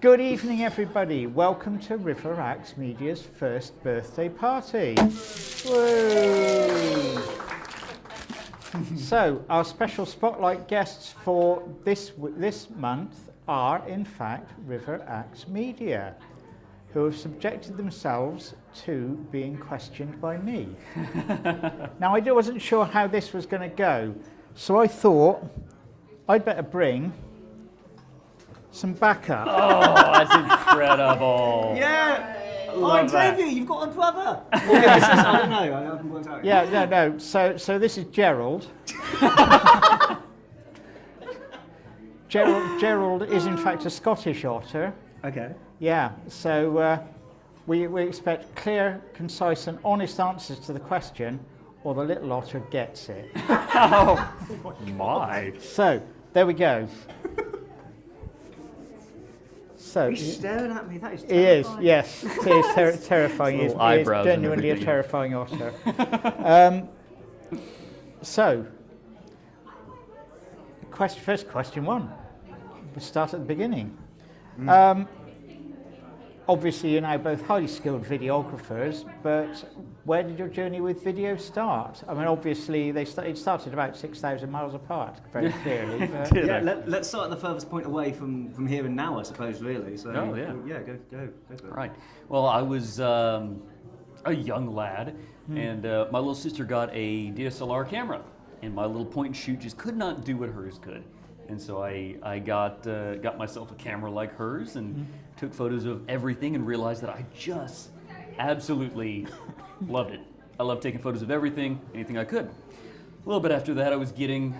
Good evening, everybody. Welcome to River Axe Media's first birthday party. Woo! So, our special spotlight guests for this month are, in fact, River Axe Media, who have subjected themselves to being questioned by me. Now, I wasn't sure how this was going to go, so I thought I'd better bring some backup. Oh, that's incredible. Yeah! Love that. Davey, you've got a brother! I don't know, I haven't worked out yet. Yeah, no. So this is Gerald. Gerald is in fact a Scottish otter. Okay. Yeah. So we expect clear, concise, and honest answers to the question, or the little otter gets it. Oh, my. So there we go. So He's staring at me, that is he is, terrifying. yes, he is terrifying. He is eyebrows and genuinely a everything. terrifying otter. So, first question one. We'll start at the beginning. Obviously, you're now both highly skilled videographers, but where did your journey with video start? I mean, obviously, it started about 6,000 miles apart, very clearly. But Yeah, let's start at the furthest point away from here and now, I suppose, really. So, Oh, yeah. go for it. Right. Well, I was a young lad, and my little sister got a DSLR camera, and my little point and shoot just could not do what hers could. And so I got myself a camera like hers and took photos of everything and realized that I just absolutely loved it. I loved taking photos of everything, anything I could. A little bit after that, I was getting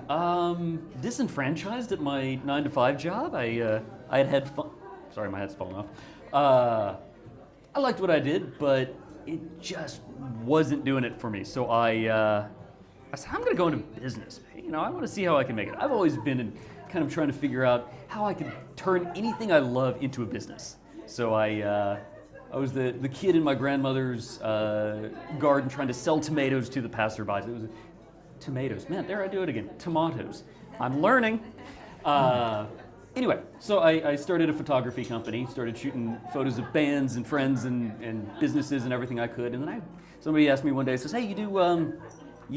disenfranchised at my 9-to-5 job. I had fun. Sorry, my hat's falling off. I liked what I did, but it just wasn't doing it for me. So I said, I'm going to go into business. You know, I want to see how I can make it. I've always been kind of trying to figure out how I could turn anything I love into a business. So I was the kid in my grandmother's garden trying to sell tomatoes to the passerbys. It was tomatoes. Man, there I do it again. Tomatoes. I'm learning. Anyway, so I started a photography company, started shooting photos of bands and friends and businesses and everything I could. And then somebody asked me one day, says, hey, you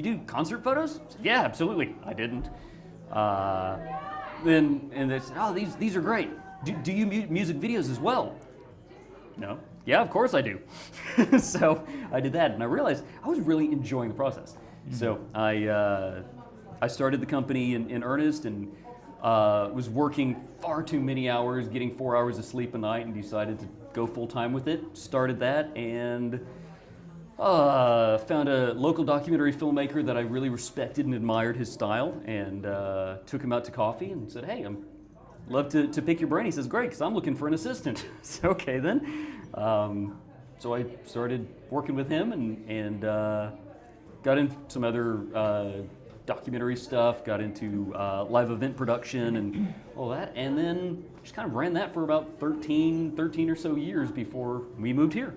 do concert photos? I said, yeah, absolutely. I didn't. And they said, oh, these are great. Do you music videos as well? No. Yeah, of course I do. So I did that, and I realized I was really enjoying the process. So I started the company in earnest and was working far too many hours, getting 4 hours of sleep a night, and decided to go full time with it. Started that and found a local documentary filmmaker that I really respected and admired his style, and took him out to coffee and said, hey, I'd love to pick your brain. He says, great, because I'm looking for an assistant. So, okay then. So I started working with him and got into some other documentary stuff, got into live event production and all that, and then just kind of ran that for about 13 or so years before we moved here.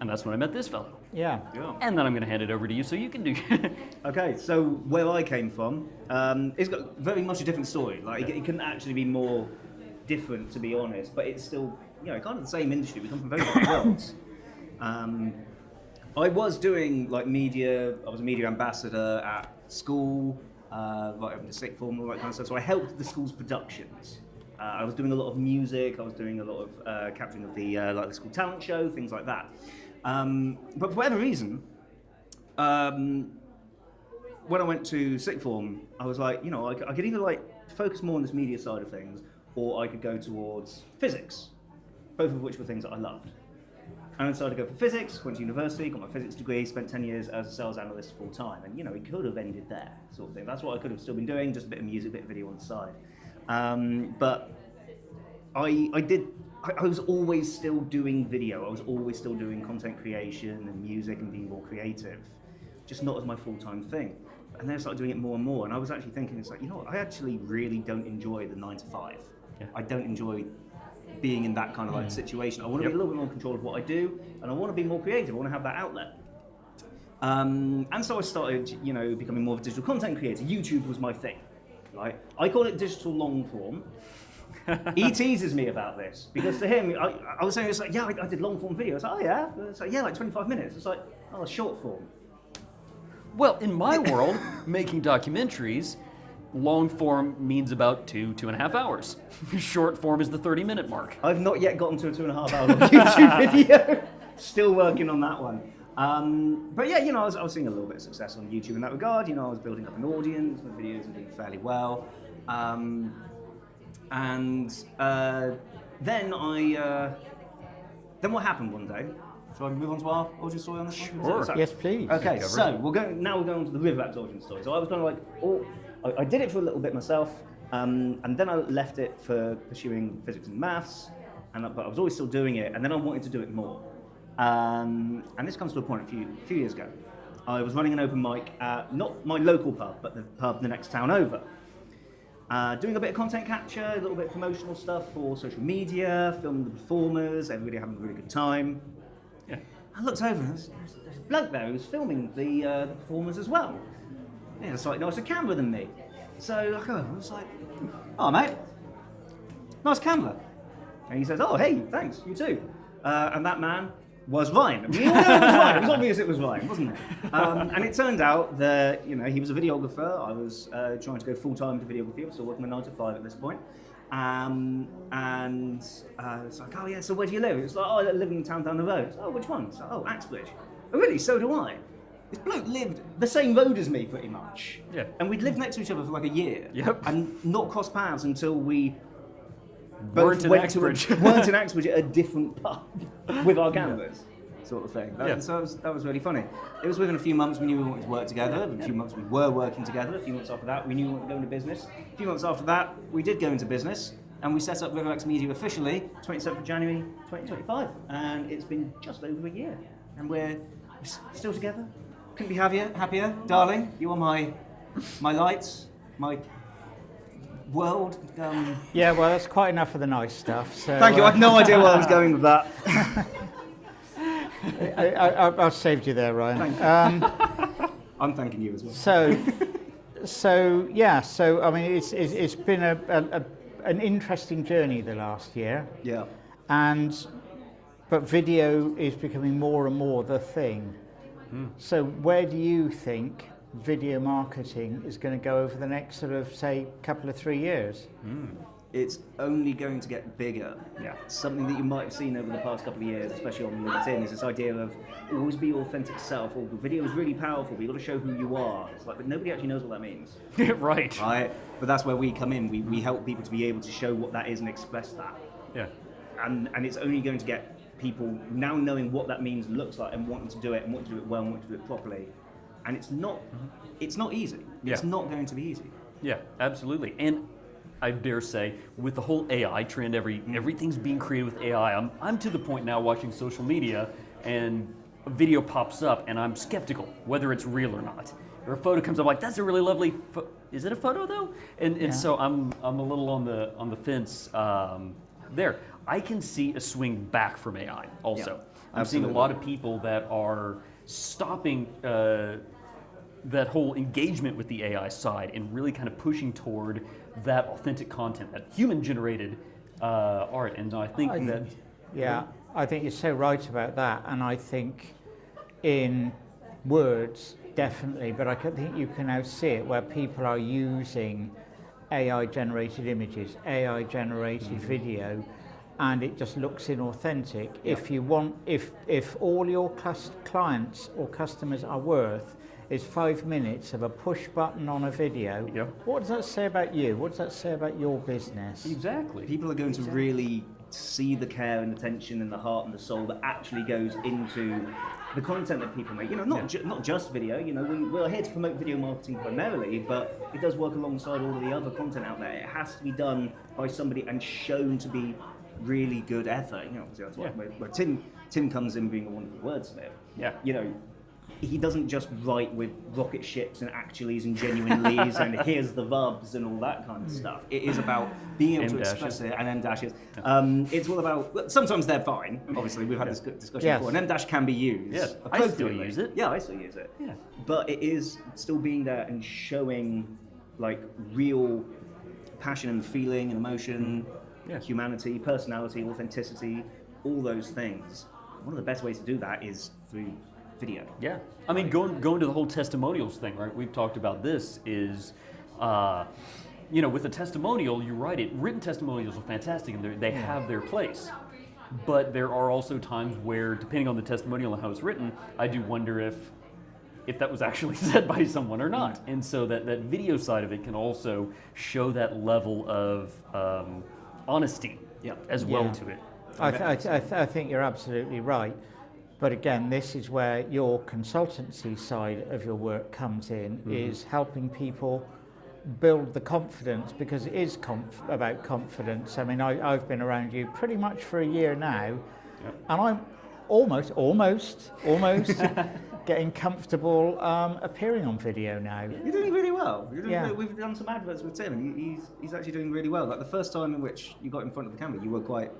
And that's when I met this fellow. yeah. And then I'm going to hand it over to you so you can do Okay, so where I came from, it's got very much a different story. Like, it couldn't actually be more different, to be honest, but it's still, kind of the same industry. We come from very different worlds. I was doing like media. I was a media ambassador at school, right up to sixth form, all that kind of stuff. So I helped the school's productions. I was doing a lot of music. I was doing a lot of capturing of the the school talent show, things like that. But for whatever reason, when I went to sixth form, I was like, I could either focus more on this media side of things, or I could go towards physics, both of which were things that I loved. And I decided to go for physics, went to university, got my physics degree, spent 10 years as a sales analyst full time. And it could have ended there, sort of thing. That's what I could have still been doing, just a bit of music, a bit of video on the side. But I was always still doing video. I was always still doing content creation and music and being more creative, just not as my full-time thing. And then I started doing it more and more. And I was actually thinking, it's like, I actually really don't enjoy the 9-to-5. Yeah. I don't enjoy being in that kind of situation. I want to be a little bit more in control of what I do, and I want to be more creative. I want to have that outlet. And so I started, becoming more of a digital content creator. YouTube was my thing, right? I call it digital long form. He teases me about this because to him, I was saying, it's like, yeah, I did long form video. It's like, oh yeah? It's like, yeah, like 25 minutes. It's like, oh, short form. Well, in my world, making documentaries, long form means about 2.5 hours. Short form is the 30-minute mark. I've not yet gotten to a 2.5 hour YouTube video. Still working on that one. But yeah, I was seeing a little bit of success on YouTube in that regard. I was building up an audience. My videos were doing fairly well. Then what happened one day? Shall I move on to our origin story on this one? Sure. Yes, please. Okay, so we're going on to the River origin story. So I was kind of like, I did it for a little bit myself, and then I left it for pursuing physics and maths, but I was always still doing it, and then I wanted to do it more. And this comes to a point a few years ago. I was running an open mic at not my local pub, but the pub the next town over. Doing a bit of content capture, a little bit of promotional stuff for social media, filming the performers, everybody having a really good time. Yeah. I looked over and there's a bloke there who was filming the performers as well. He had a slightly nicer camera than me. So I go over and I was like, oh mate, nice camera. And he says, oh hey, thanks, you too. And that man was Ryan. We all know it was Ryan. It was obvious it was Ryan, wasn't it? And it turned out that he was a videographer. I was trying to go full time into videography. I was still working my 9 to 5 at this point. It's like, oh yeah, so where do you live? It's like, oh, I live in the town down the road. It's, oh, which one? It's like, oh, Axbridge. Oh really? So do I. This bloke lived the same road as me, pretty much. Yeah. And we'd lived next to each other for like a year. Yep. And not crossed paths until we Weren't in Axbridge. weren't in Axbridge at a different pub with our cameras, sort of thing. Yeah. So that was really funny. It was within a few months we knew we wanted to work together. A few months we were working together. A few months after that we knew we wanted to go into business. A few months after that we did go into business and we set up RiverX Media officially 27th of January 2025. And it's been just over a year. And we're still together. Couldn't be happier. Darling, you are my lights, my world. Yeah, well, that's quite enough of the nice stuff. So, Thank you. I have no idea where I was going with that. I've saved you there, Ryan. I'm thanking you as well. So I mean, it's been an interesting journey the last year, Yeah. but video is becoming more and more the thing. So where do you think video marketing is going to go over the next sort of, say, couple of 3 years? It's only going to get bigger. Yeah. Something that you might have seen over the past couple of years, especially on LinkedIn, is this idea of always be your authentic self. Or the video is really powerful, but you've got to show who you are. It's like, but nobody actually knows what that means. Right. Right? But that's where we come in. We help people to be able to show what that is and express that. Yeah. And it's only going to get people now knowing what that means, looks like, and wanting to do it, and wanting to do it well, and wanting to do it properly. And it's not easy. Yeah. It's not going to be easy. Yeah, absolutely. And I dare say, with the whole AI trend, everything's being created with AI. I'm to the point now watching social media, and a video pops up, and I'm skeptical whether it's real or not. Or a photo comes up, like, that's a really lovely. Is it a photo though? And so I'm a little on the fence there. I can see a swing back from AI also. Yeah, I'm seeing a lot of people that are stopping that whole engagement with the AI side and really kind of pushing toward that authentic content, that human-generated art. And I think I think you're so right about that. And I think in words, definitely, but I think you can now see it where people are using AI-generated images, AI-generated video, and it just looks inauthentic. Yeah. If all your clients or customers are worth is 5 minutes of a push button on a video, what does that say about you? What does that say about your business? exactly. People are going to really see the care and attention and the heart and the soul that actually goes into the content that people make. Not just video. We're here to promote video marketing primarily, but it does work alongside all of the other content out there. It has to be done by somebody and shown to be really good effort. Obviously that's where Tim comes in being a wonderful wordsmith. Yeah. He doesn't just write with rocket ships and actuallys and genuinelys and here's the verbs and all that kind of stuff. It is about being able to express it, and M dashes. It's all about, sometimes they're fine, obviously, we've had this discussion before, and M dash can be used. Yeah, I still use it. Yeah, I still use it. Yeah. But it is still being there and showing like real passion and feeling and emotion humanity, personality, authenticity, all those things. One of the best ways to do that is through video. Yeah, I mean, going to the whole testimonials thing, right? We've talked about this. Is with a testimonial, you're right. Written testimonials are fantastic, and they have their place. But there are also times where, depending on the testimonial and how it's written, I do wonder if that was actually said by someone or not. And so that video side of it can also show that level of honesty as well to it. I think you're absolutely right. But again, this is where your consultancy side of your work comes in, is helping people build the confidence, because it is about confidence. I mean, I've been around you pretty much for a year now, and I'm almost getting comfortable appearing on video now. You're doing really well. We've done some adverts with Tim, and he's actually doing really well. Like the first time in which you got in front of the camera, you were quite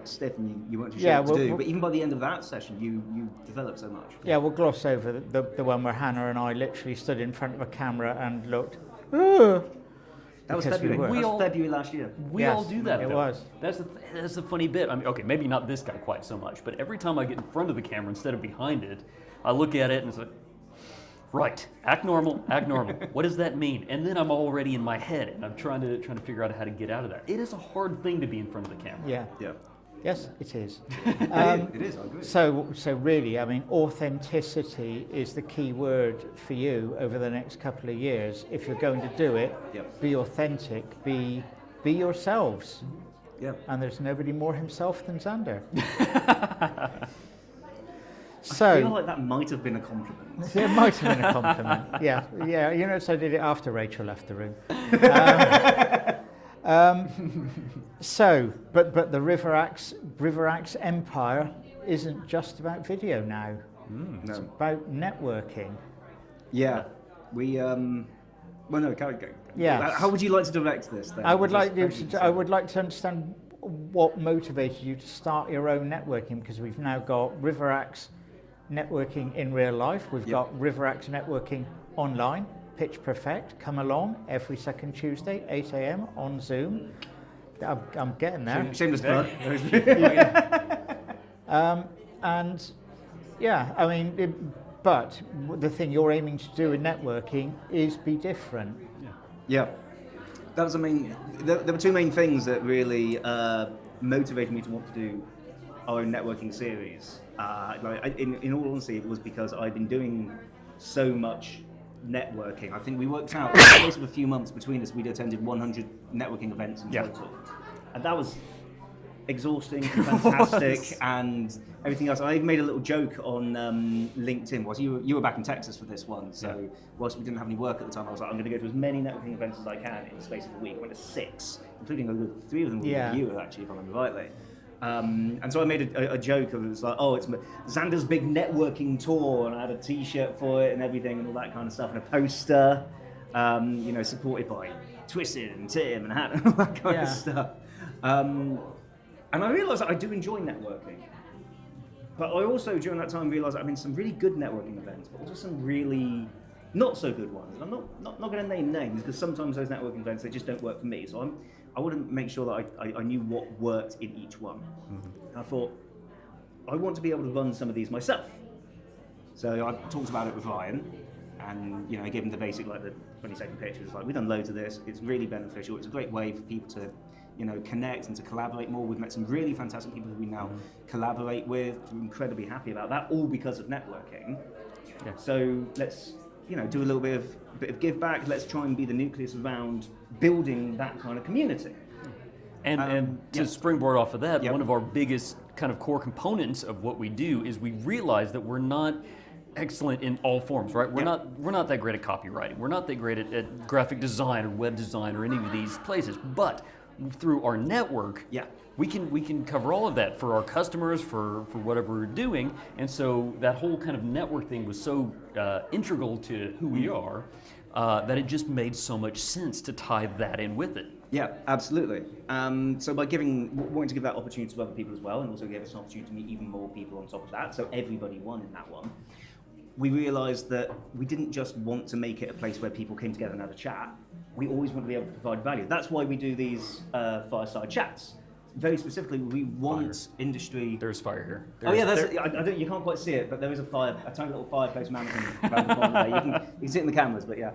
stiff and you weren't too sure what to do. But even by the end of that session, you developed so much. Yeah, we'll gloss over the one where Hannah and I literally stood in front of a camera and looked. That was February. February last year. We all do that. It though. was. That's the funny bit. I mean, okay, maybe not this guy quite so much, but every time I get in front of the camera instead of behind it, I look at it and it's like, right, act normal, act normal. What does that mean? And then I'm already in my head, and I'm trying to figure out how to get out of that. It is a hard thing to be in front of the camera. Yeah. Yes, it is. It is, I agree. So really, I mean, authenticity is the key word for you over the next couple of years. If you're going to do it, be authentic, be yourselves. Yeah. And there's nobody more himself than Xander. I feel like that might have been a compliment. It might have been a compliment. Yeah. You notice I did it after Rachel left the room. But the Riverax empire isn't just about video now. It's about networking. Yeah, we. Well, no, go. Yeah. How would you like to direct this? Then? I would like to understand what motivated you to start your own networking, because we've now got Riverax networking in real life. We've got Riverax networking online. Pitch Perfect, come along every second Tuesday, 8 a.m. on Zoom. I'm getting there. Shameless plug. And yeah, I mean, but the thing you're aiming to do in networking is be different. Yeah. That was there were two main things that really motivated me to want to do our own networking series. In all honesty, it was because I'd been doing so much networking. I think we worked out in the space of a few months between us, we'd attended 100 networking events in total. And that was exhausting, fantastic, and everything else. I even made a little joke on LinkedIn. You were back in Texas for this one, so whilst we didn't have any work at the time, I was like, I'm going to go to as many networking events as I can in the space of a week. I went to 6, including 3 of them with you, actually, if I remember rightly. And so I made a joke of it. Was like, it's Xander's big networking tour, and I had a T-shirt for it and everything, and all that kind of stuff, and a poster, supported by Twisted and Tim and Hannah and all that kind of stuff. And I realised that I do enjoy networking, but I also during that time realised that I've been some really good networking events, but also some really not so good ones. And I'm not going to name names, because sometimes those networking events, they just don't work for me. So I want to make sure that I knew what worked in each one. And I thought, I want to be able to run some of these myself. So I talked about it with Ryan, and I gave him the basic, like the 20-second pitch. It was like, we've done loads of this. It's really beneficial. It's a great way for people to connect and to collaborate more. We've met some really fantastic people who we now collaborate with. We're incredibly happy about that, all because of networking. Yeah. So let's do a little bit of give back. Let's try and be the nucleus around building that kind of community. And to springboard off of that, one of our biggest kind of core components of what we do is we realize that we're not excellent in all forms, right? We're not that great at copywriting. We're not that great at graphic design or web design or any of these places. But through our network, we can cover all of that for our customers, for whatever we're doing. And so that whole kind of network thing was so integral to who we are that it just made so much sense to tie that in with it. Yeah, absolutely. So by wanting to give that opportunity to other people as well, and also gave us an opportunity to meet even more people on top of that, so everybody won in that one, we realised that we didn't just want to make it a place where people came together and had a chat. we always want to be able to provide value. That's why we do these fireside chats. Very specifically, we want industry. There's fire here. Oh yeah, you can't quite see it, but there is a tiny little fireplace mountain around the bottom there. You can see it in the cameras, but yeah.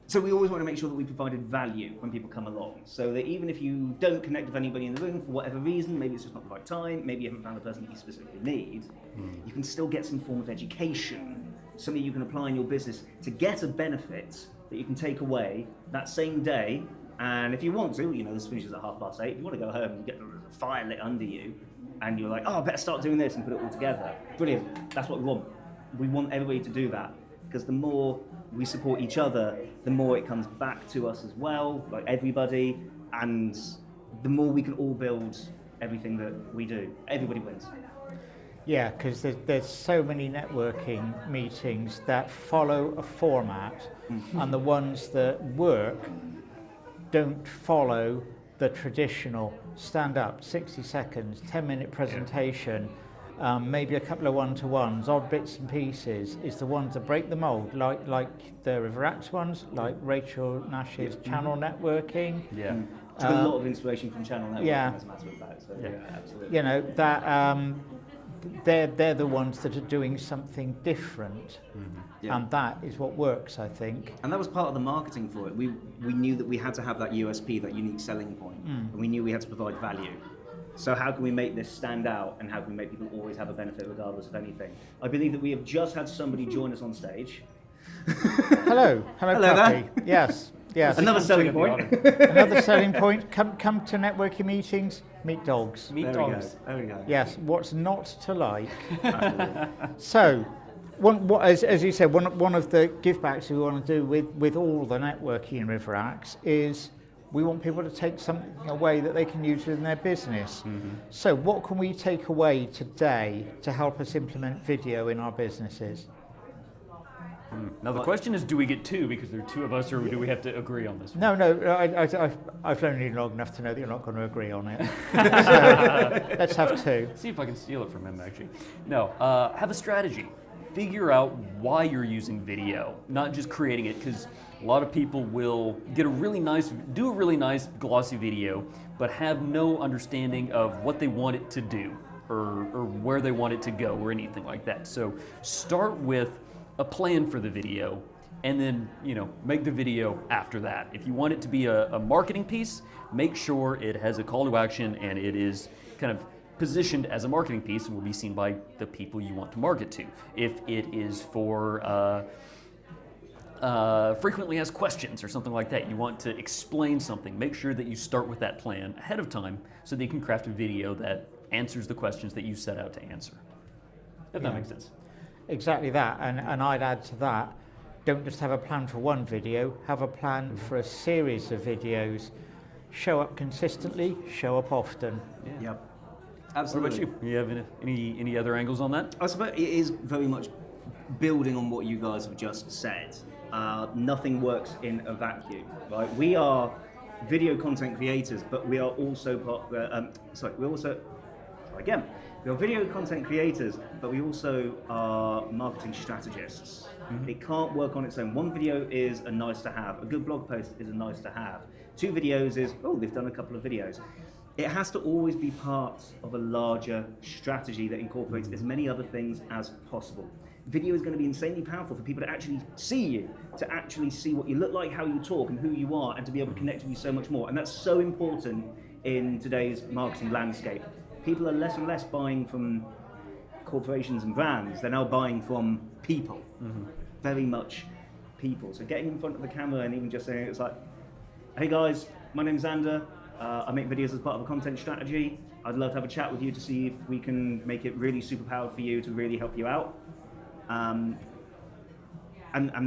So we always want to make sure that we provided value when people come along, so that even if you don't connect with anybody in the room for whatever reason, maybe it's just not the right time, maybe you haven't found the person that you specifically need, you can still get some form of education, something you can apply in your business to get a benefit that you can take away that same day. And if you want to, this finishes at 8:30. If you want to go home and get the fire lit under you, and you're like, oh, I better start doing this and put it all together. Brilliant. That's what we want. We want everybody to do that, because the more we support each other, the more it comes back to us as well, like everybody, and the more we can all build everything that we do. Everybody wins. Yeah, because there's so many networking meetings that follow a format, and the ones that work don't follow the traditional stand up, 60 seconds, 10-minute presentation, maybe a couple of one-to-ones, odd bits and pieces, is the ones that break the mold, like the RiverActs ones, like Rachel Nash's channel networking. Yeah. Took a lot of inspiration from channel networking, as a matter of fact. So, yeah, absolutely. That they're the ones that are doing something different, and that is what works, I think. And that was part of the marketing for it. We knew that we had to have that USP, that unique selling point, and we knew we had to provide value. So how can we make this stand out, and how can we make people always have a benefit regardless of anything? I believe that we have just had somebody join us on stage. Hello, Puppy. Yes. Another selling point. Another selling point. Come to networking meetings. Meet dogs. Meet dogs. There we go. Yes. What's not to like? So, as you said, one of the give backs we want to do with all the networking in RiverActs is we want people to take something away that they can use within their business. So, what can we take away today to help us implement video in our businesses? Now the question is, do we get two because there are two of us, or do we have to agree on this one? No, I've known you long enough to know that you're not going to agree on it. So, let's have two. See if I can steal it from him, actually. No, have a strategy. Figure out why you're using video, not just creating it, because a lot of people will do a really nice glossy video, but have no understanding of what they want it to do, or where they want it to go, or anything like that. So start with a plan for the video, and then make the video after that. If you want it to be a marketing piece, make sure it has a call to action and it is kind of positioned as a marketing piece and will be seen by the people you want to market to. If it is for frequently asked questions or something like that, you want to explain something, make sure that you start with that plan ahead of time so that you can craft a video that answers the questions that you set out to answer. If that makes sense. Exactly that, and I'd add to that, don't just have a plan for one video, have a plan for a series of videos. Show up consistently, show up often. Yeah. Yep. Absolutely. What about you? You have any other angles on that? I suppose it is very much building on what you guys have just said. Nothing works in a vacuum, right? We are video content creators, but we are also we are video content creators, but we also are marketing strategists. It can't work on its own. One video is a nice to have. A good blog post is a nice to have. 2 videos is, they've done a couple of videos. It has to always be part of a larger strategy that incorporates as many other things as possible. Video is going to be insanely powerful for people to actually see you, to actually see what you look like, how you talk, and who you are, and to be able to connect with you so much more. And that's so important in today's marketing landscape. People are less and less buying from corporations and brands. They're now buying from people, very much people. So getting in front of the camera and even just saying, it's like, hey guys, my name's Xander. I make videos as part of a content strategy. I'd love to have a chat with you to see if we can make it really super powered for you to really help you out. And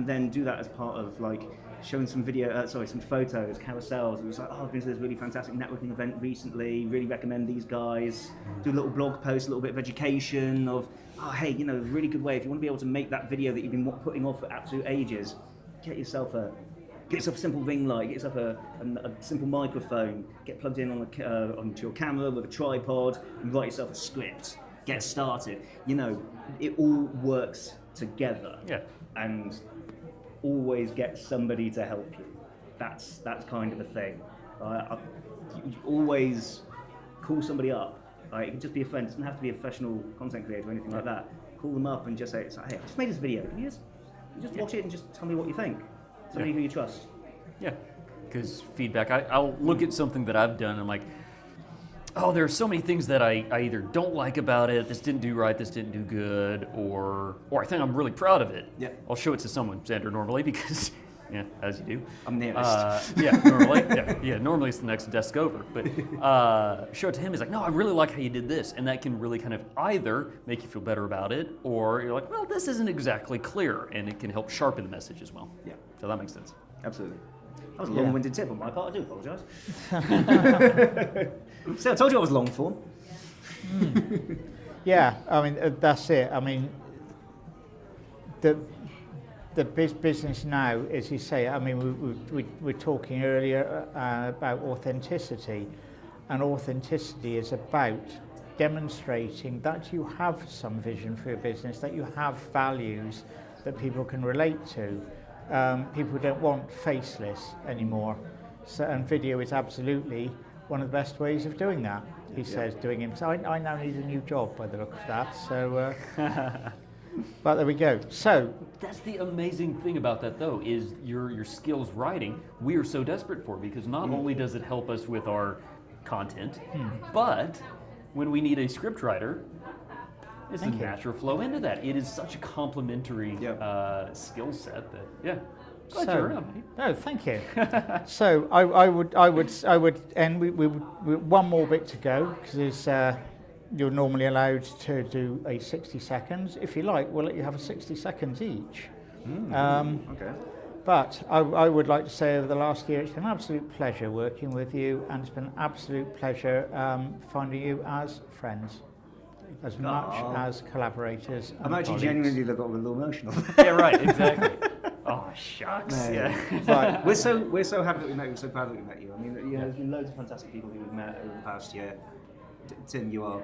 then do that as part of like showing some some photos, carousels. It was like, I've been to this really fantastic networking event recently, really recommend these guys. Do a little blog post, a little bit of education of, hey, a really good way, if you want to be able to make that video that you've been putting off for absolute ages, get yourself a simple ring light, get yourself a simple microphone, get plugged in onto your camera with a tripod, and write yourself a script. Get started. It all works together. Yeah. And always get somebody to help you. That's kind of a thing. You always call somebody up. It can just be a friend. It doesn't have to be a professional content creator or anything like that. Call them up and just say, "Hey, I just made this video. Can you just watch it and just tell me what you think?" Somebody who you trust. Yeah, because feedback. I'll look at something that I've done and I'm like, oh, there are so many things that I either don't like about it, this didn't do right, this didn't do good, or I think I'm really proud of it. Yeah. I'll show it to someone, Xander, normally, because, yeah, as you do. I'm nearest. Normally it's the next desk over. But show it to him, he's like, no, I really like how you did this. And that can really kind of either make you feel better about it, or you're like, well, this isn't exactly clear, and it can help sharpen the message as well. Yeah. So that makes sense. Absolutely. That was a long-winded tip on my part. I do apologise. So I told you I was long form. Yeah, I mean, that's it. I mean, the business now, as you say, I mean, we were talking earlier about authenticity, and authenticity is about demonstrating that you have some vision for your business, that you have values that people can relate to. People don't want faceless anymore, and video is absolutely one of the best ways of doing that. He says, doing him. So I now need a new job by the look of that. So, but there we go. So that's the amazing thing about that, though, is your skills writing. We are so desperate for, because not only does it help us with our content, but when we need a script writer, it's a natural flow into that. It is such a complementary skill set that Glad you're around, mate. No, thank you. So I would end. We one more bit to go, because you're normally allowed to do a 60 seconds. If you like, we'll let you have a 60 seconds each. Okay. But I would like to say, over the last year, it's been an absolute pleasure working with you, and it's been an absolute pleasure finding you as friends, as much as collaborators. I'm actually genuinely got a little emotional. Yeah, right, exactly. Oh, shucks. No. Yeah. But we're so happy that we met you. We're so proud that we met you. I mean, there's been loads of fantastic people who we've met over the past year. Tim, you are,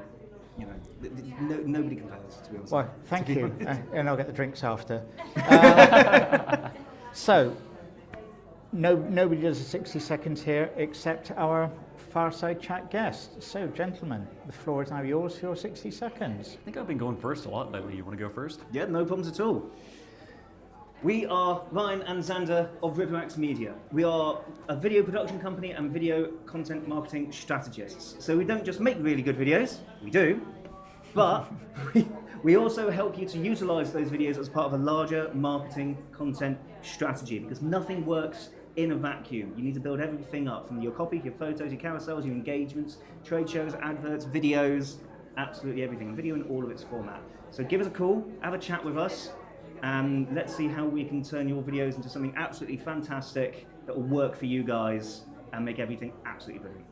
nobody compares, to be honest. Well, thank you, and I'll get the drinks after. So, nobody does a 60 seconds here except our Fireside Chat guest. So, gentlemen, the floor is now yours for your 60 seconds. I think I've been going first a lot lately. You want to go first? Yeah, no problems at all. We are Ryan and Xander of RiverAxe Media. We are a video production company and video content marketing strategists. So we don't just make really good videos, we do, but we also help you to utilize those videos as part of a larger marketing content strategy, because nothing works in a vacuum. You need to build everything up, from your copy, your photos, your carousels, your engagements, trade shows, adverts, videos, absolutely everything. Video in all of its format. So give us a call, have a chat with us, and let's see how we can turn your videos into something absolutely fantastic that will work for you guys and make everything absolutely brilliant.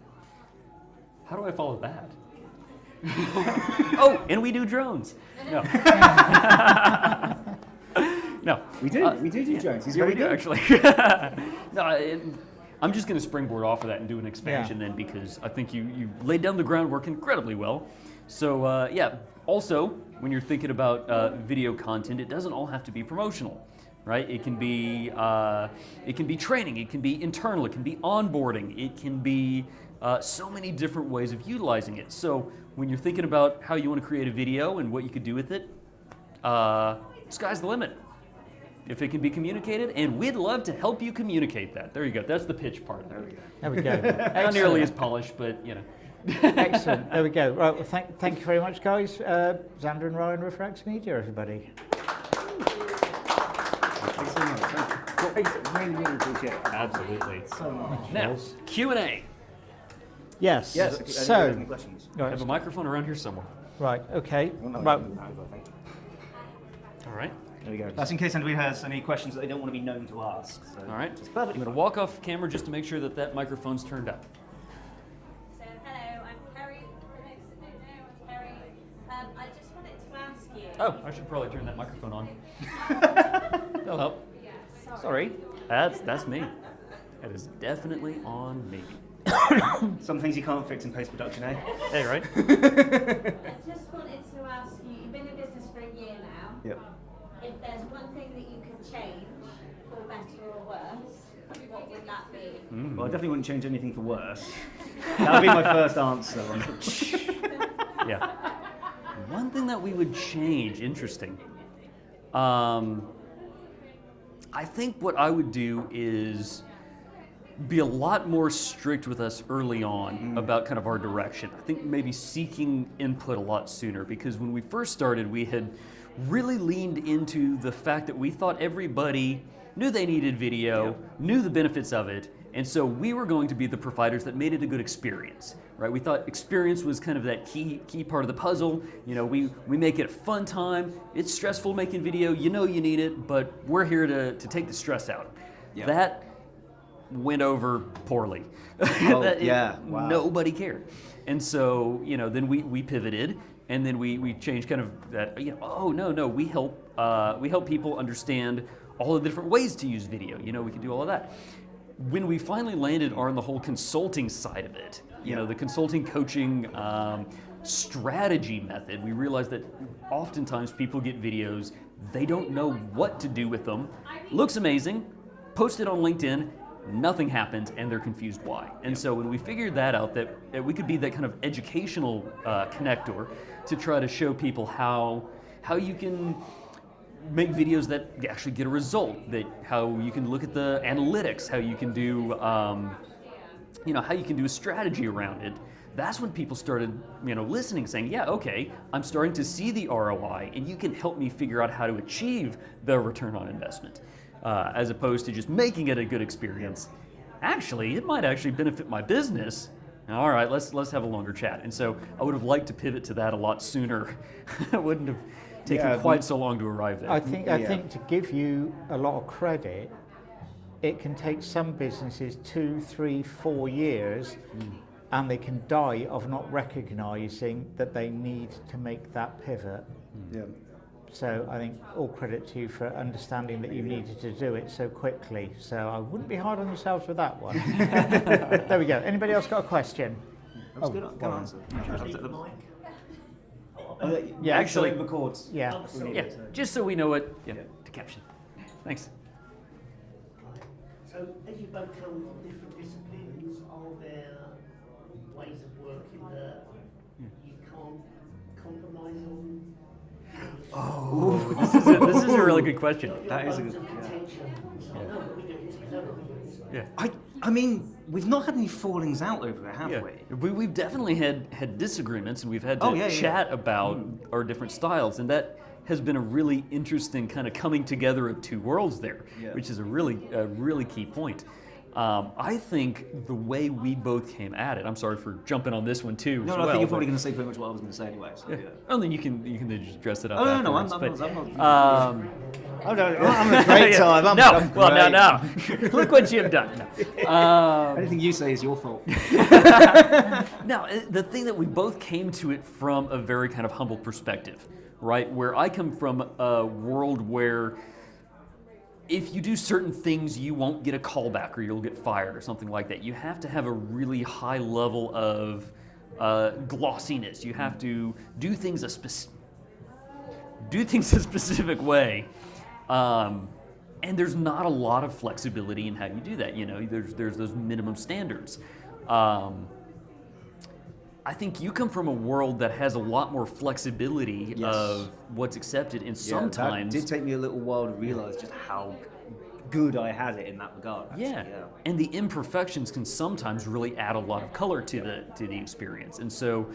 How do I follow that? Oh, and we do drones. No. No. We do drones. He's very good. Actually. No, I'm just going to springboard off of that and do an expansion then, because I think you laid down the groundwork incredibly well. So also, when you're thinking about video content, it doesn't all have to be promotional, right? It can be training, it can be internal, it can be onboarding, it can be so many different ways of utilizing it. So when you're thinking about how you want to create a video and what you could do with it, sky's the limit. If it can be communicated, and we'd love to help you communicate that. There you go. That's the pitch part. There we go. Not nearly as polished, but Excellent. There we go. Right. Well, thank you very much, guys. Xander and Ryan, RiverAxe Media, everybody. Thanks so much. Really appreciate it. Absolutely. So much. Now, Q&A. Yes. Yes. So, Any questions? I have a microphone around here somewhere. right. Okay. Well, Right. All right. There we go. That's in case anybody has any questions that they don't want to be known to ask. So All right. it's I'm perfectly going to walk off camera just to make sure that microphone's turned up. So, hello, I'm Kerry. For those that don't know, I'm Kerry. I just wanted to ask you. Oh, I should probably turn that microphone on. That'll help. Sorry. That's me. That is definitely on me. Some things you can't fix in post-production, eh? Hey, right? I just wanted to ask you, you've been in business for a year now. Yep. If there's one thing that you could change for better or worse, what would that be? Well, I definitely wouldn't change anything for worse. That would be my first answer. Yeah. One thing that we would change, interesting. I think what I would do is be a lot more strict with us early on about kind of our direction. I think maybe seeking input a lot sooner, because when we first started, we had really leaned into the fact that we thought everybody knew they needed video, knew the benefits of it, and so we were going to be the providers that made it a good experience, right? We thought experience was kind of that key part of the puzzle. You know, we make it a fun time. It's stressful making video. You know you need it, but we're here to take the stress out. Yeah. That went over poorly. Wow. Nobody cared. And so, you know, then we pivoted, and then we changed kind of that, you know, oh, no, we help people understand all the different ways to use video. You know, we can do all of that. When we finally landed on the whole consulting side of it, you know, the consulting, coaching, strategy method, we realized that oftentimes people get videos, they don't know what to do with them. Looks amazing, post it on LinkedIn, nothing happens, and they're confused why. And so when we figured that out, that we could be that kind of educational connector to try to show people how you can make videos that actually get a result, that how you can look at the analytics, how you can do, how you can do a strategy around it. That's when people started, listening, saying, yeah, okay, I'm starting to see the ROI, and you can help me figure out how to achieve the return on investment, as opposed to just making it a good experience. Actually, it might actually benefit my business. All right, let's have a longer chat. And so I would have liked to pivot to that a lot sooner. It wouldn't have taken quite so long to arrive there. I think to give you a lot of credit, it can take some businesses 2, 3, 4 years, and they can die of not recognizing that they need to make that pivot. Yeah. So I think all credit to you for understanding that you needed to do it so quickly. So I wouldn't be hard on yourselves with that one. There we go. Anybody else got a question? That was good answer. Yeah, actually, records. Yeah. Yeah, just so we know what to caption. Thanks. So, as you both come from different disciplines, are there ways of working that you can't compromise on? This is a really good question. That is a good Yeah. I mean, we've not had any fallings out over it, have we? We've definitely had disagreements, and we've had to chat about our different styles, and that has been a really interesting kind of coming together of two worlds there, which is a really key point. I think the way we both came at it, I'm sorry for jumping on this one too. No, I think you're probably going to say pretty much what I was going to say anyway. So, yeah. Oh, then you can just dress it up. Oh, no, I'm afterwards, not. I'm having a great time. I'm great. No. Look what you've done. No. Anything you say is your fault. Now, the thing that we both came to it from a very kind of humble perspective, right? Where I come from a world where if you do certain things, you won't get a callback or you'll get fired or something like that. You have to have a really high level of glossiness. You have to do things a specific way. And there's not a lot of flexibility in how you do that. There's those minimum standards. I think you come from a world that has a lot more flexibility of what's accepted, and sometimes that did take me a little while to realize just how good I had it in that regard. Actually. And the imperfections can sometimes really add a lot of color to the experience. And so,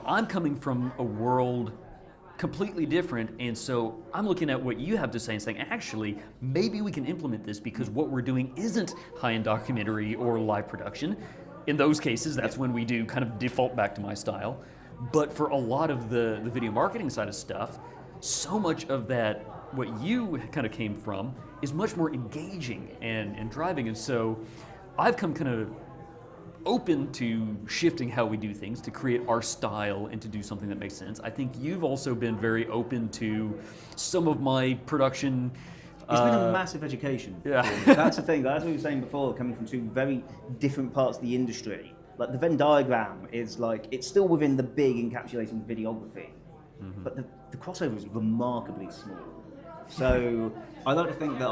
I'm coming from a world completely different, and so I'm looking at what you have to say and saying, actually, maybe we can implement this because what we're doing isn't high-end documentary or live production. In those cases, that's when we do kind of default back to my style. But for a lot of the video marketing side of stuff, so much of that, what you kind of came from, is much more engaging and driving. And so I've come kind of open to shifting how we do things, to create our style and to do something that makes sense. I think you've also been very open to some of my production. It's been a massive education. Yeah. That's the thing. That's what we were saying before, coming from two very different parts of the industry. Like the Venn diagram is like, it's still within the big encapsulation of videography, but the crossover is remarkably small So I like to think that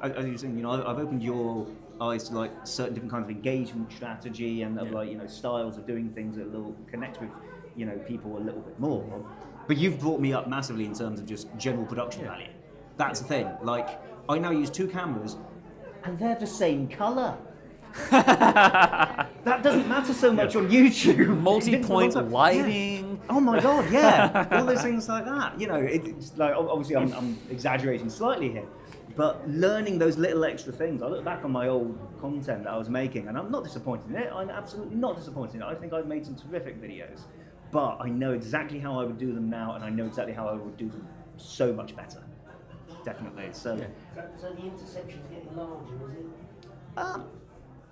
as you're saying, I've opened your eyes to like certain different kinds of engagement strategy and of like styles of doing things that will connect with people a little bit more. But you've brought me up massively in terms of just general production value. That's the thing. Like I now use 2 cameras, and they're the same color. That doesn't matter so much on YouTube. Multi-point lighting. Yeah. Oh my god, yeah, all those things like that. It's like obviously I'm exaggerating slightly here, but learning those little extra things. I look back on my old content that I was making, and I'm not disappointed in it. I'm absolutely not disappointed in it. I think I've made some terrific videos, but I know exactly how I would do them now, and I know exactly how I would do them so much better. Definitely. So So the intersection's getting larger, is it?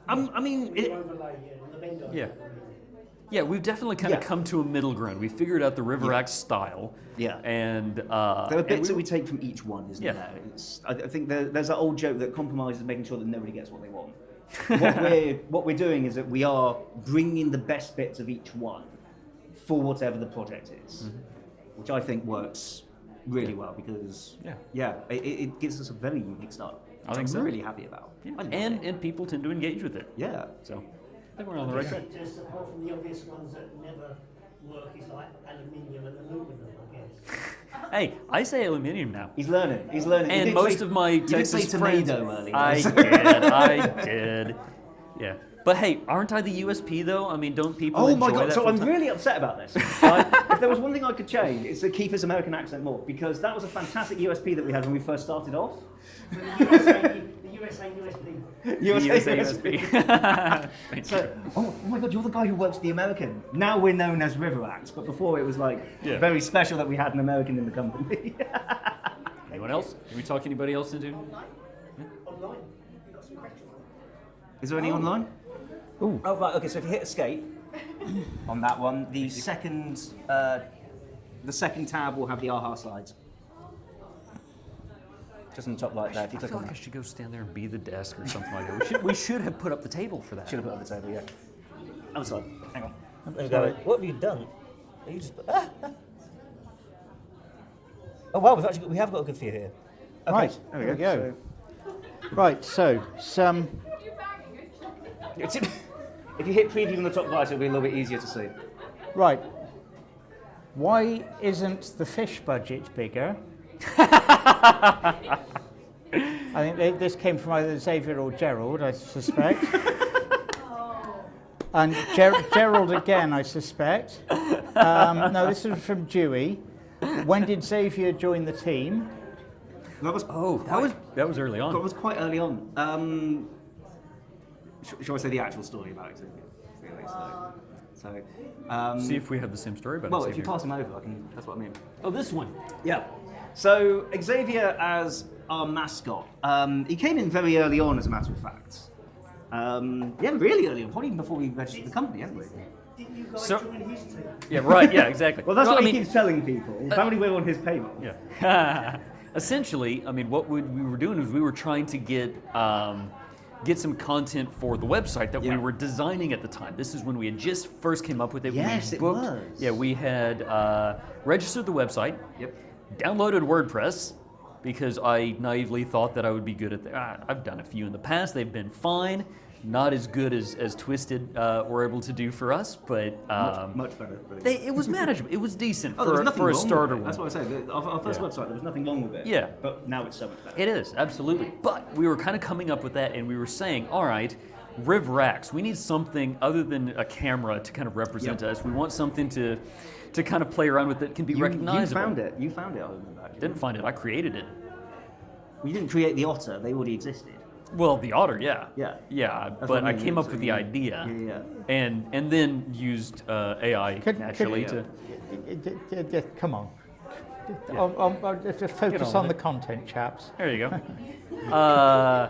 I mean, The overlay, on the Venn diagram. Yeah. Yeah, we've definitely kind of come to a middle ground. We figured out the River Axe style. Yeah. And there are bits that we take from each one, isn't Yeah. there? I think there's that old joke that compromise is making sure that nobody gets what they want. what we're doing is that we are bringing the best bits of each one for whatever the project is, which I think works really well because it gives us a very unique style. I think I'm so. really happy about. Yeah. I love And it. people tend to engage with it. Yeah. So I think we're on the right track. Just apart from the obvious ones that never work, is like aluminium and aluminum, I guess. Hey, I say aluminium now. He's learning. He's learning. You And did most say- of my you did say Texas friends. tomato earlier. I did. Yeah. But hey, aren't I the USP though? I mean, don't people Oh enjoy my god! that So from I'm time- really upset about this. If there was one thing I could change, it's to keep his American accent more, because that was a fantastic USP that we had when we first started off. The USA USP. USA USP. Thank So, you. oh my god, you're the guy who works the American. Now we're known as River Axe, but before it was like Yeah. very special that we had an American in the company. Anyone else? Can we talk anybody else into? Online? You got some questions? Is there any online? Ooh. Oh right. Okay. So if you hit escape on that one, the second tab will have the AHA slides. Just on the top right there. If you I click feel on like I that. should go stand there and be the desk or something like that. We should have put up the table for that. Should have put it on the table. Yeah. Other side. Hang on. There we go. What have you done? Are you just... Oh wow, we have got a good view here. Okay. Right, there we go. Right, so some. If you hit preview on the top right, it'll be a little bit easier to see. Right. Why isn't the fish budget bigger? I think this came from either Xavier or Gerald, I suspect. And Gerald again, I suspect. No, this is from Dewey. When did Xavier join the team? That was That was early on. That was quite early on. Shall I say the actual story about it? See if we have the same story about Well, it. if you pass him over, I can. That's what I mean. Oh, this one. Yeah. So Xavier as our mascot, he came in very early on, as a matter of fact. Yeah, really early on, probably even before we registered the company, haven't we? Didn't you guys So- join his team? Yeah, right. Yeah, exactly. Well, that's No, what I he mean, keeps telling people. Apparently, we're on his payroll. Yeah. Essentially, I mean, what we were doing is we were trying to get some content for the website that we Yeah. were designing at the time. This is when we had just first came up with it. Yes, we it booked, was. Yeah, we had registered the website. Yep. Downloaded WordPress because I naively thought that I would be good at that. I've done a few in the past. They've been fine. Not as good as Twisted were able to do for us, but Much better. Really. it was manageable. It was decent Oh, there was for, nothing for a wrong starter with it. one. That's what I say. Our first Yeah. website, there was nothing wrong with it. Yeah. But now it's so much better. It is, absolutely. But we were kind of coming up with that, and we were saying, all right, River Axe, we need something other than a camera to kind of represent Yep. us. We want something to kind of play around with that can be recognizable. You found it. You found it. I remember that. Didn't find it. I created it. We didn't create the otter. They already existed. Well, the otter, yeah. Yeah. Yeah, That's but what I mean. came up So with the you- idea. Yeah. And then used AI naturally to. Come on. Just focus on the content, chaps. There you go.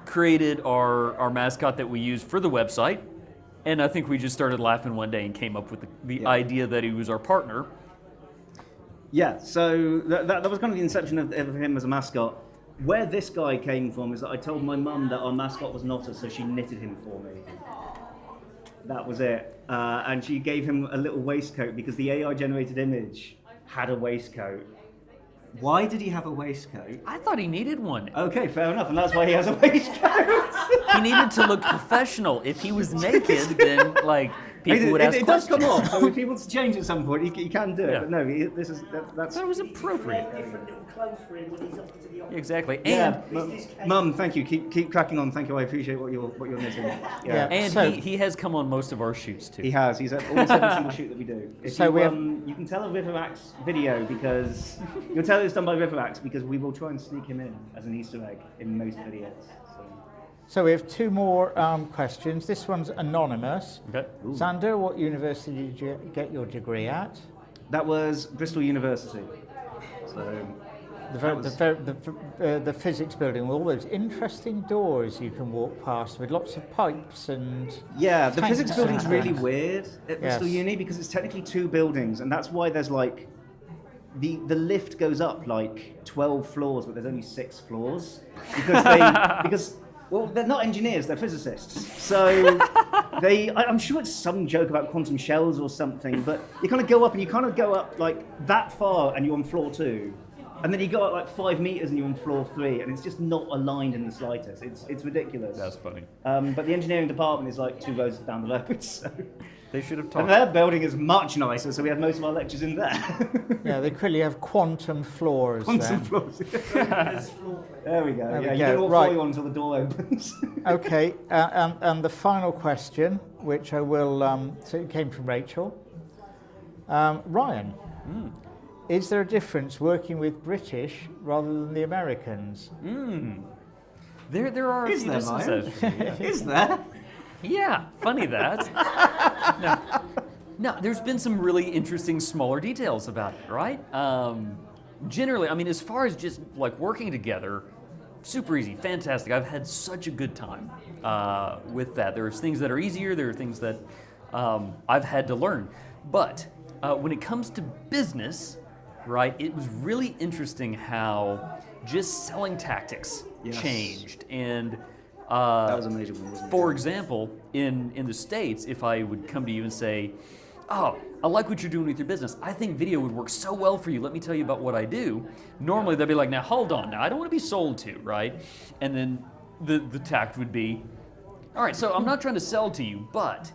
Created our mascot that we use for the website, and I think we just started laughing one day and came up with the idea that he was our partner. Yeah, so that was kind of the inception of him as a mascot. Where this guy came from is that I told my mum that our mascot was an otter, so she knitted him for me. That was it. And she gave him a little waistcoat because the AI-generated image had a waistcoat. Why did he have a waistcoat? I thought he needed one. Okay, fair enough, and that's why he has a waistcoat. He needed to look professional. If he was naked, then like people would ask it does come questions. off, so if he wants to change at some point, he can do it. Yeah. But no, that's. That was appropriate. Different little clothes for him when he's off to the office. Exactly. Yeah, And Mum, thank you. Keep cracking on. Thank you. I appreciate what you're knitting. Yeah. and So- he has come on most of our shoots too. He has. He's at almost every single shoot that we do. If So you, we have- you can tell a Rivermax video because you'll tell it's done by Rivermax because we will try and sneak him in as an Easter egg in most videos. So we have two more questions. This one's anonymous. Okay. Xander, what university did you get your degree at? That was Bristol University. So The physics building with all those interesting doors you can walk past with lots of pipes and... yeah, the Tanks physics building's and really things. weird at Bristol Yes. Uni because it's technically two buildings, and that's why there's like the lift goes up like 12 floors, but there's only 6 floors because well, they're not engineers, they're physicists. So I'm sure it's some joke about quantum shells or something, but you kind of go up and you kind of go up like that far and you're on floor 2. And then you go up like 5 meters and you're on floor 3, and it's just not aligned in the slightest. It's ridiculous. That's funny. But the engineering department is like 2 rows down the road, so. They should have And talked. their building is much nicer, so we had most of our lectures in there. Yeah, they clearly have quantum floors Quantum there. floors. There we go. There we Yeah, you go. don't know what Right. floor you're on until the door opens. Okay, and the final question, which I will, so it came from Rachel. Ryan, is there a difference working with British rather than the Americans? There are a Is few there, differences. Yeah. Is there? Yeah, funny that. No, there's been some really interesting smaller details about it, right? Generally, I mean, as far as just like working together, super easy, fantastic. I've had such a good time with that. There's things that are easier, there are things that I've had to learn. But when it comes to business, right, it was really interesting how just selling tactics Yes. changed. And That was a major one, wasn't it? for example, in the States, if I would come to you and say, oh, I like what you're doing with your business. I think video would work so well for you. Let me tell you about what I do. Normally, they'd be like, now, hold on. Now, I don't want to be sold to, right? And then the tact would be, all right, so I'm not trying to sell to you, but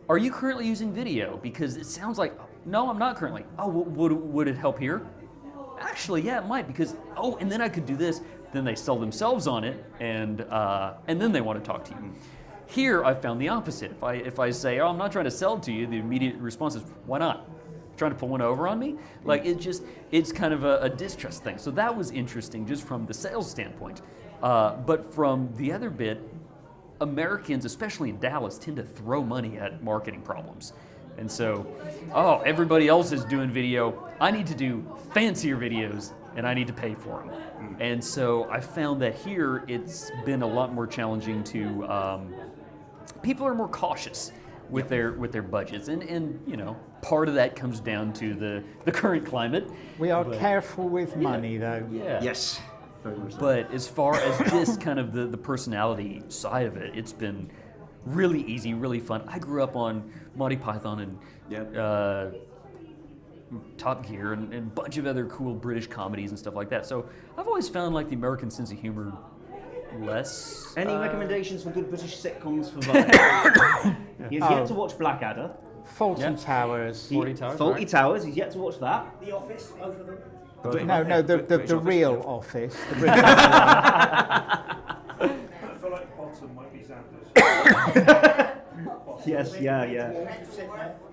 are you currently using video? Because it sounds like, no, I'm not currently. Oh, would it help here? Actually, yeah, it might, because, oh, and then I could do this. Then they sell themselves on it, and then they want to talk to you. Here, I found the opposite. If I say, oh, I'm not trying to sell to you, the immediate response is, why not? Trying to pull one over on me? Like, it's kind of a distrust thing. So that was interesting just from the sales standpoint. But from the other bit, Americans, especially in Dallas, tend to throw money at marketing problems. And so, oh, everybody else is doing video. I need to do fancier videos, and I need to pay for them. And so I found that here it's been a lot more challenging to. People are more cautious with their budgets, and you know, part of that comes down to the current climate. We are careful with money, though. Yeah. Yes. Very much so. But as far as just kind of the personality side of it, it's been really easy, really fun. I grew up on Monty Python and Yep. Top Gear and a bunch of other cool British comedies and stuff like that. So I've always found like the American sense of humor less. Any recommendations for good British sitcoms for Vibe? He's Oh. yet to watch Blackadder. Fawlty Towers. Faulty Towers, Faulty right. Towers. He's yet to watch that. The Office, both of them. No, the real Office. The British I feel like Bottom might be Xander's. Yes. Yeah.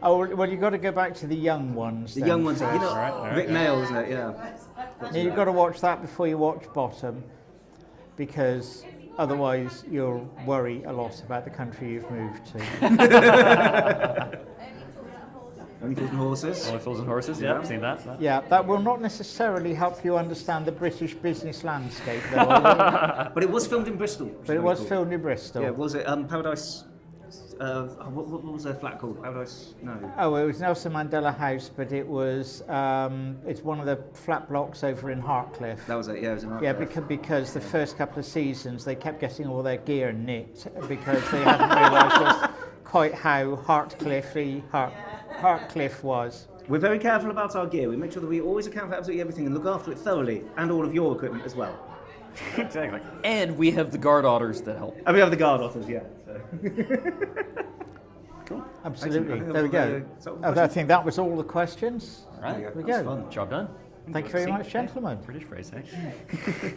Oh, well, you've got to go back to the young ones. The then young ones. You first. know, Rick Mail, isn't it? Yeah. Yeah, you've got to watch that before you watch Bottom, because otherwise you'll worry a lot about the country you've moved to. Only Fools and Horses. Only Fools and Horses, yeah, I've seen that. Yeah, that will not necessarily help you understand the British business landscape, though. But it was filmed in Bristol. which is But it very was cool. filmed in Bristol. Yeah, was it Paradise? What was their flat called? Paradise? No. Oh, it was Nelson Mandela House, but it was it's one of the flat blocks over in Hartcliffe. That was it. Yeah, it was in Yeah, Hartcliffe. because the first couple of seasons they kept getting all their gear nicked because they hadn't realised just quite how Hartcliffe was. We're very careful about our gear. We make sure that we always account for absolutely everything and look after it thoroughly, and all of your equipment as well. Exactly. And we have the guard otters that help. And we have the guard authors, yeah. So. Cool. Absolutely. I think There we that go. was, solve the I question. think that was all the questions. All right. There we That was go. fun. Job done. Thank you very See? much, gentlemen. British phrase, eh?